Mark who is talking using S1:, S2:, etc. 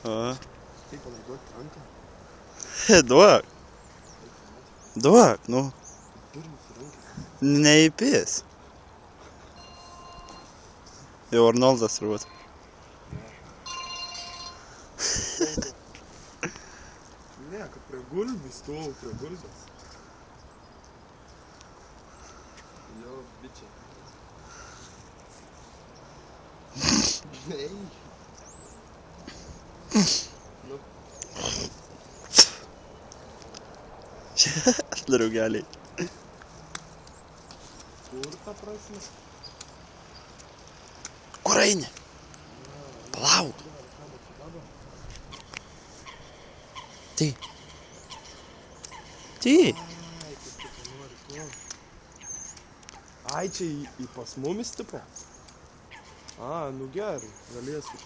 S1: Kaip panaudoti ranką?
S2: Duok, nu.
S1: Durnis ranką.
S2: Neįpės. Jau Arnoldas turbūt.
S1: Ne, kad prie gulbės, stovau prie gulbės. Jo, bičiai. Ei. Nu.
S2: Draugeliai.
S1: Kur ta prasme?
S2: Kur eini? Palauk. Ty.
S1: Ai, čia į pas mumis tipo? A, nu gerai, galėsiu.